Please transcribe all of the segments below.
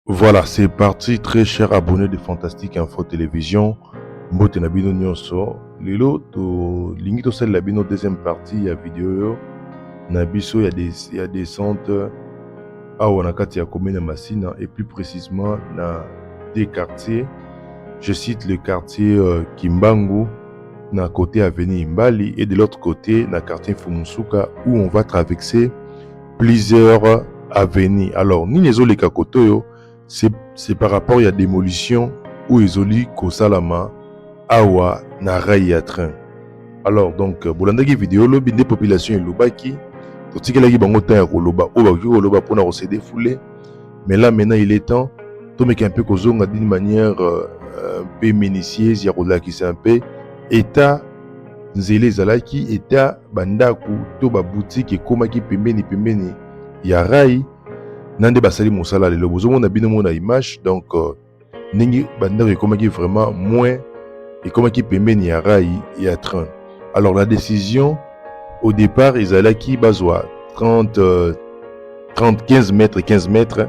Voilà, c'est parti, très cher abonné de Fantastique Info Télévision. Mbote na bino nyonso. Lelo to lingi to sel la bino deuxième partie ya vidéo yo. Na biso ya descente awa na kati ya commune ya Masina et plus précisément na des quartiers. Je cite le quartier Kimbangu na côté avenue Mbali et de l'autre côté na quartier Fumusuka où on va traverser plusieurs avenues. Alors, ni les oleka kotoyo c'est par rapport à la démolition où ils kosalama awa na rail ya train. Alors donc bolandaki vidéo lobi des populations elobaki totikelaki bango temps ya koloba o ba koloba pona ko se défouler, mais là maintenant il est temps to meka un peu kozonga d'une manière un peu minutieuse ya kolakisa un peu état nzele ezalaki état bandaku to ba boutique ekomaki pembeni ya rail nande basali mosala lelo bozomona bino mona image donc ndenge bandako ekomaki vraiment moins ekomaki pembeni ya rail ya train. Alors la décision au départ ezalaki bazwa 15 mètres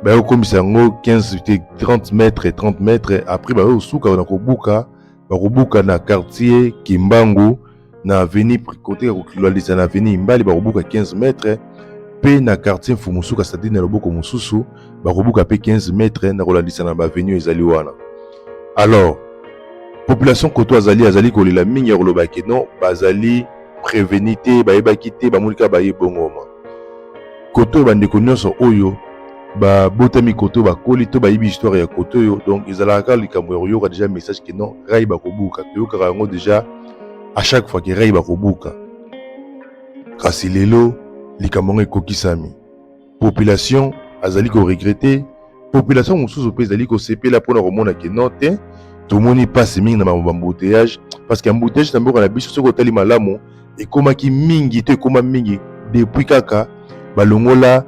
bayokomisa yango 30 mètres après bayosuka na kobuka na quartier Kimbangu na avenue côté ya kokilalisa na avenue Mbali bakobuka 15 mètres pe na quartier Fumusuka c'est-à-dire na loboko mosusu bakobuka pe 15 mètres na kolandisa na avenue ezali wana. Alors population koto azali kolela mingi ya koloba ke non bazali prévenir te bayebaki te bamonika bayebongoma koto bandeko nyonso oyo babotami koto bakoli to bayibi histoire ya koto oyo donc ezalaka likambo ya koyoka déjà message ke non rai bakobuka toyokaka yango déjà à chaque fois ke rai bakobuka kasi lelo likambo ngo ekokisami population azali ko regretter population mosusu mpe ezali kosepela mpona komona ke non te tomoni passe mingi na embouteillage parce que embouteillage na mboka na biso soki otali malamu ekomaki mingi to ekoma mingi depuis kaka balongola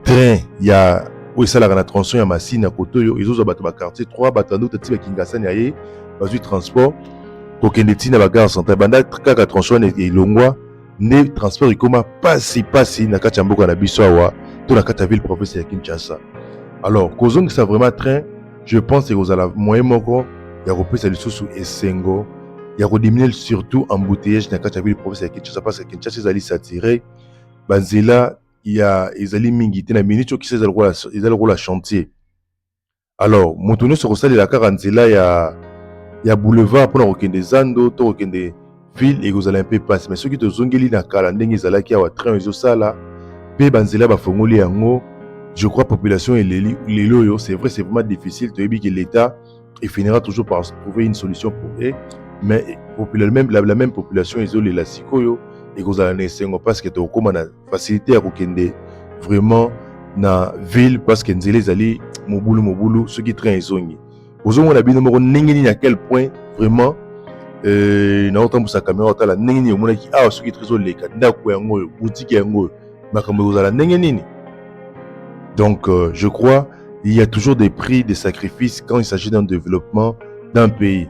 train ya oyo esalaka na tronçon ya Masina koto oyo ezozwa bato baquartier 3 bato anduta ti bakingasani ya ye bazwi transport kokende ntina bagare centrale banda kaka tronçon wana elongwa nde transport ekoma pasi na kati ya mboka na biso awa to na kati ya ville province ya Kinshasa. Alors kozongisa vraiment train je pense ekozala moyen moko ya kopesa lisusu esengo ya kodiminuer surtout embouteillage na kati ya ville province ya Kinshasa parce que Kinshasa ezali saturé banzela ya ezali mingi te na minute okisa ezali lokola chantier. Alors moto nyonso kosalela kaka nzela ya boulevard mpona kokende zando to kokende ville ekozala un peu passe mais soki tozongeli na kala ndenge ezalaki awa train ezosala mpe banzela bafongoli yango je crois population eleli lelo oyo c'est vrai c'est vraiment difficile toyebi que l'état il finira toujours par trouver une solution pour eux mais la même population ezolela sikoyo ekozala na esengo parce que tokoma na facilité ya kokende vraiment na ville parce que nzela ezali mobulu soki train ezongi ozomona bino moko ndenge nini à quel point vraiment na otambusa caméra otala ndenge nini omonaki awa soki train ezoleka ndako yango oyo boutique yango oyo makambo ekozala ndenge nini. Donc je crois il y a toujours des prix de sacrifices quand il s'agit d'un développement d'un pays.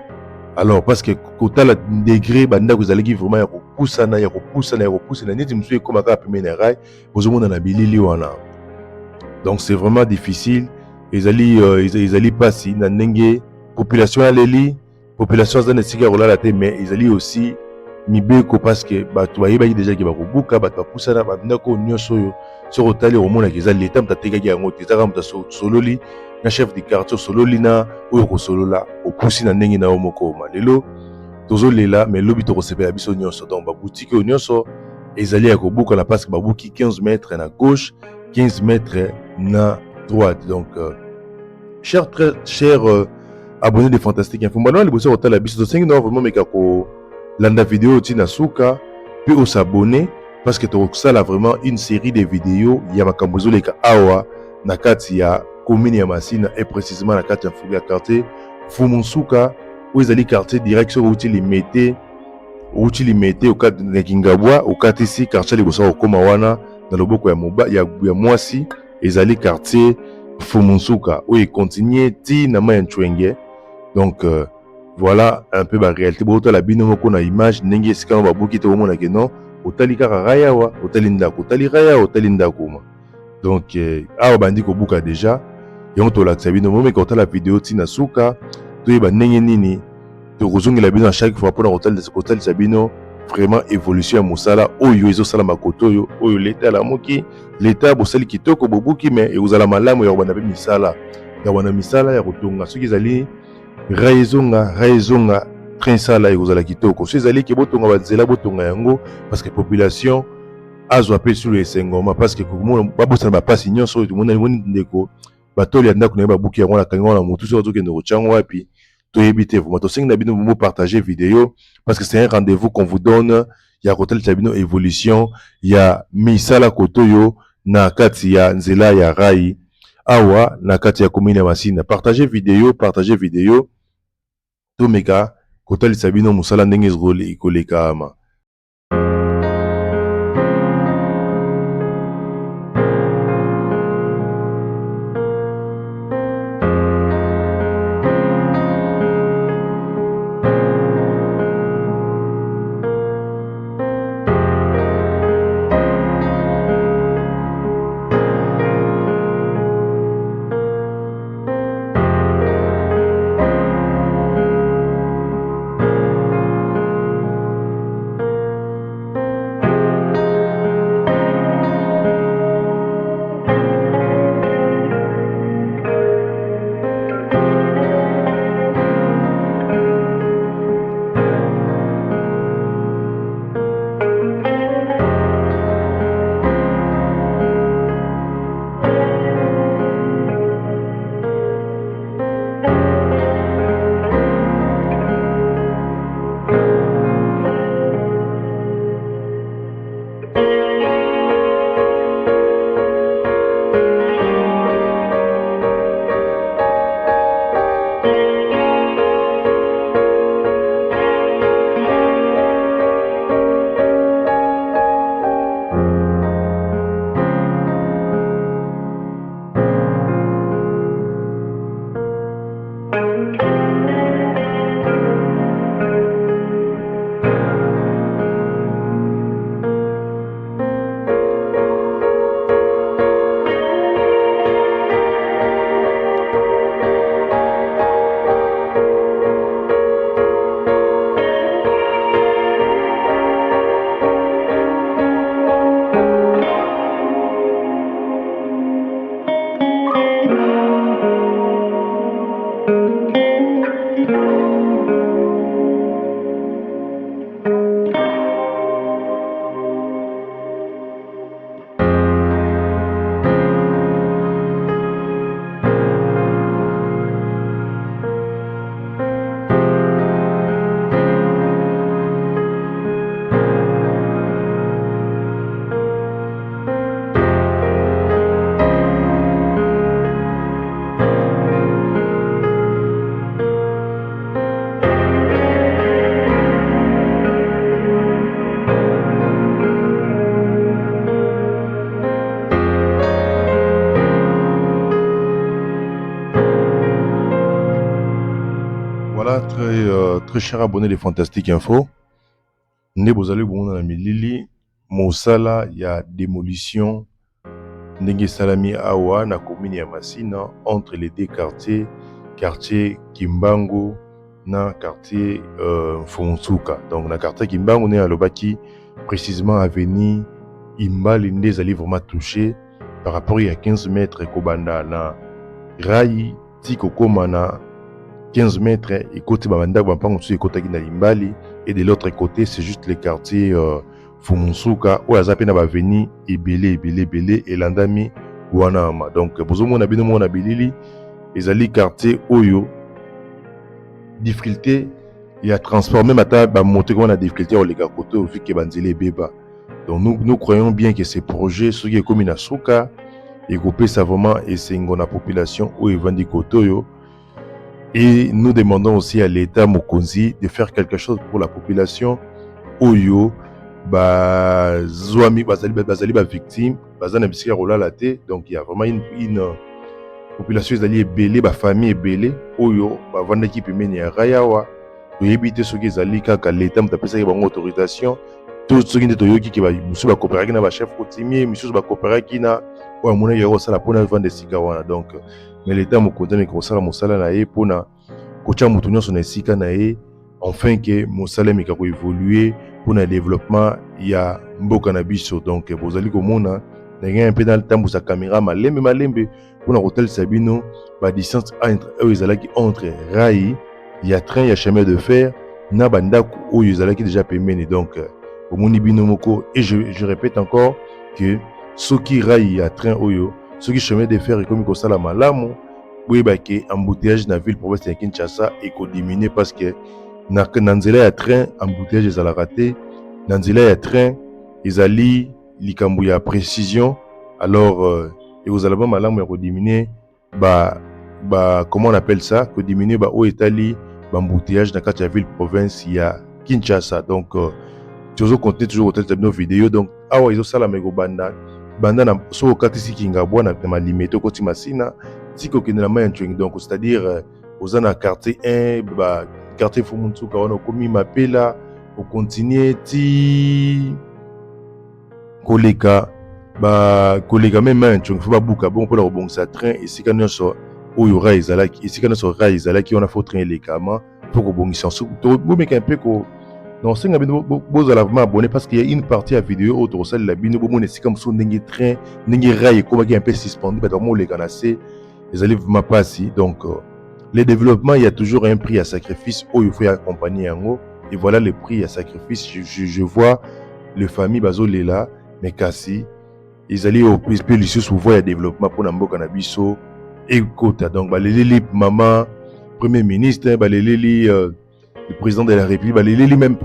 Alors parce que kotala degré bandako ezalaki vraiment ya kopusana neti mosusu ekomaka pembeni ya rail ozomona na bilili wana. Donc c'est vraiment difficile ezali pasi na ndenge population aleli population aza na esika ya kolala te mais ezali aussi mibeko parce que bato bayebaki déjà ke bakobuka bato bapusana bandako nyonso oyo soki otali omonaki eza leta moto atekaki yango te ezaka moto asololi na chef de quartier osololi na oyo kosolola opusi na ndenge na yo moko ma lelo tozolela mais lobi tokosepela biso nyonso donc baboutique oyo nyonso ezali ya kobuka na parce que babuki 15 mètres na gauche 15 mètres na droite. Donc cher abonné de Fantastique Info maintenant liboso kotala biso tosengi na vraiment meka ko landa vidéo tina suka puis on s'abonner parce que tokosala vraiment une série de vidéos ya makambo ezoleka awa na kati ya commune ya Masina et précisément na kati ya quartier Fumusuka où ezali quartier direct sur outil limité au cadre de Kingabwa au quartier ici quartier liboso okoma wana na loboko ya moba ya mwasi ezali quartier Fumusuka où il continue ti na Mayenchwenge. Donc voilà un peu la réalité boto la bino moko na image ndenge esika babuki to mona ke non otali kaka raya wa otali ndako otali raya otali ndako Donc awa bandi ko buka déjà et on to la sabino mais quand la vidéo tina suka to yeba ndenge nini to kozongela bino à chaque fois pour hotel sabino vraiment évolution ya mosala oyo ezosala makoto oyo l'état la moki l'état bosali kitoko bobuki mais ezala malamu ya bana be misala ya wana misala ya kotonga soki ezali raizonga train sala ekozala kitoko so ezali ke botonga banzela botonga yango parce que population azwa pe sur esengoma parce que komona babosana bapasi nyonso oyo tomona moni ndeko batoli ya ndako na ye babuki yango na kangi wana motu so azokende kotyango wapi toyebi te vraiment tosengi na bino mo partager vidéo parce que c'est un rendez-vous qu'on vous donne ya kotalisa bino évolution ya misala kotoyo na kati ya nzela ya rai awa na kati ya commune ya Masina. Partagez vidéo tomeka kotalisa bino musala ndenge ekoleka ama. Voilà, très cher abonné de Fantastique Info. Ne bozali bomona na milili mosala ya démolition ndenge salami awa na commune ya Masina entre les deux quartiers, quartier Kimbangu na quartier Fonsuka. Donc na quartier Kimbangu ne alobaki précisément avenue Imbali nde ezali vraiment touché par rapport à 15 mètres kobanda na rai tiko koma na 15 mètres et côté babanda bampango tu côté na Imbali et de l'autre côté c'est juste les quartiers Fonsuka ou azape na baveni ebele et landami wana ma. Donc bozomona bino mona bilili ezali quartier oyo difficulté il a transformé mata ba monter qu'on a difficulté au les côté au vu que banzele beba. Donc nous croyons bien que ces projets ceux qui est comme na suka et grouper ça vraiment et c'est une population où evandi kotoyo. Et nous demandons aussi à l'État Mokonzi de faire quelque chose pour la population oyo bazwami bazali ba victime bazana bisika rolala te. Donc il y a vraiment une population ezali ebele ba famille ebele oyo bavandaki pemeni ya rayawa toyebi te soki ezali kaka l'État mutapesaki bango autorisation tout ce qui est toyoki qui va musu ba coopérer na ba chef coutumier musu ba coopérer qui na wa mona yo sala pona vendre sika wana donc mais l'état mo konta mais ko sala mosala na ye pona ko tia mutu nyonso na sika na ye enfin que mosala mi ka ko évoluer pour le développement ya mboka na biso donc bozali komona na ngaya un peu dans le temps sa caméra malembe pour na hotel Sabino ba distance entre eux ezalaki entre rail ya train ya chemin de fer na bandako oyo ezalaki déjà pembeni donc omoni bino moko et je répète encore que soki rail ya train oyo soki chemin de fer ekomi kosala malamu boyeba ke embouteillage na ville province ya Kinshasa eko diminuer parce que na nzela ya train embouteillage ezalaka te na nzela ya train ezali likambo ya précision alors ekozala ba malamu ya kodiminuer comment on appelle ça que diminuer oyo etali embouteillage na kati ya ville province ya Kinshasa donc tozo compter toujours hotel Sabino vidéo donc awa ezosala meko banda na so okatisi Kingabwa na malimete okoti masina tiko okende na Mayantwing donc c'est-à-dire oza na quartier 1 quartier Fumuntuka wana okomi Mapela okontinue ti koleka même Mayantwing fo babuka bon mpona kobongisa train esika nyonso oyo rail ezalaki esika nyonso rail ezalaki wana fo train elekama po kobongisa to bomeka un peu ko non c'est ngabino bozala vraiment abonné parce qu'il y a une partie à vidéo autre salle la bino bomone esika moso ndenge train ndenge rail komaki un peu suspendu bato mo lekana se ezali vraiment pasi donc les développements il y a toujours un prix à sacrifice où il faut accompagner yango et voilà le prix à sacrifice je vois les familles bazolela mais kasi ils allaient au plus souvent il y a développement pour na mboka na biso et kota donc baleleli maman premier ministre baleleli le président de la République baleleli même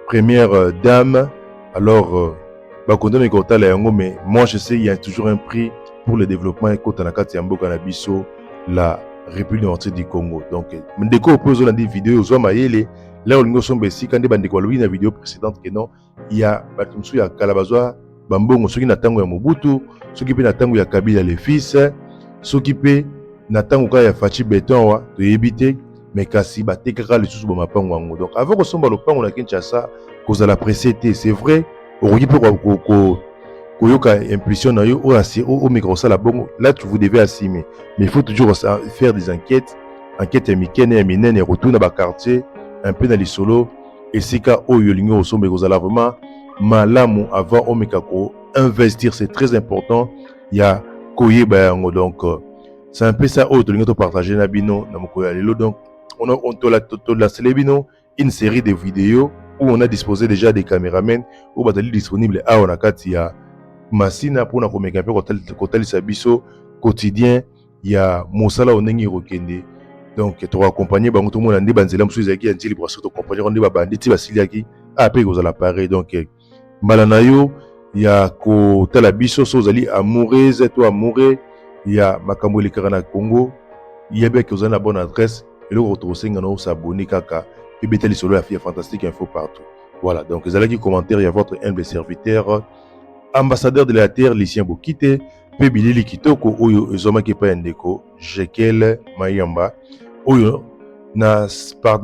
première dame alors bakondana kota la yango mais moi je sais il y a toujours un prix pour le développement et kota na kati ya mboka na biso la République démocratique du Congo donc ndeko opose na des vidéos zo mayele là olingo sombe si kandi bandeko lobi na vidéo précédente que non il y a batumsu ya kalabazwa bambongo soki na tango ya Mobutu soki pe na tango ya Kabila le fils soki pe na tango ka ya Fachi Beton wa to yebite mais kasi batekaka le susu mapango yango donc avant ko somba lopango na Kinshasa kozala pressé c'est vrai okoki pe koyoka impression na yo au micro ça la bongo là vous devez assumer mais il faut toujours faire des enquêtes ya mikene ya minene retourner ba quartier un peu dans les solos et sika oyo lingo osombe kozala vraiment malamu avant omeka ko investir c'est très important ya koyeba yango donc c'est un peu ça oyo tolingo to partager na bino na moko ya lelo donc on to la célébino une série de vidéos où on a disposé déjà des caméramens où batali disponible à on a kati ya masina pour na komeka pe kotalisa biso quotidien ya mosala onengi rokende donc to accompagner bango to mona ndi banzela musu ezaki ya njili pour to accompagner ndi babandi ti basiliaki après kozala pareil donc mbala na yo ya kotala biso so ozali amoureuse to amoureux ya makambo elekaka na Congo yebi ke ozali na bonne adresse eloko tokosenga na s'abonner kaka pe betali solo ya Fia Fantastique Info partout voilà donc ezalaki commentaire ya votre humble serviteur ambassadeur de la terre Lucien Bokite pe bilili kitoko oyo ezomaki pa ndeko Jekel Mayamba oyo na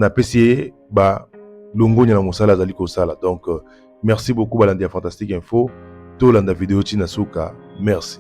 pesi ba longonya na mosala azali kosala donc merci beaucoup balandi ya Fantastique Info to landa vidéo tina suka merci.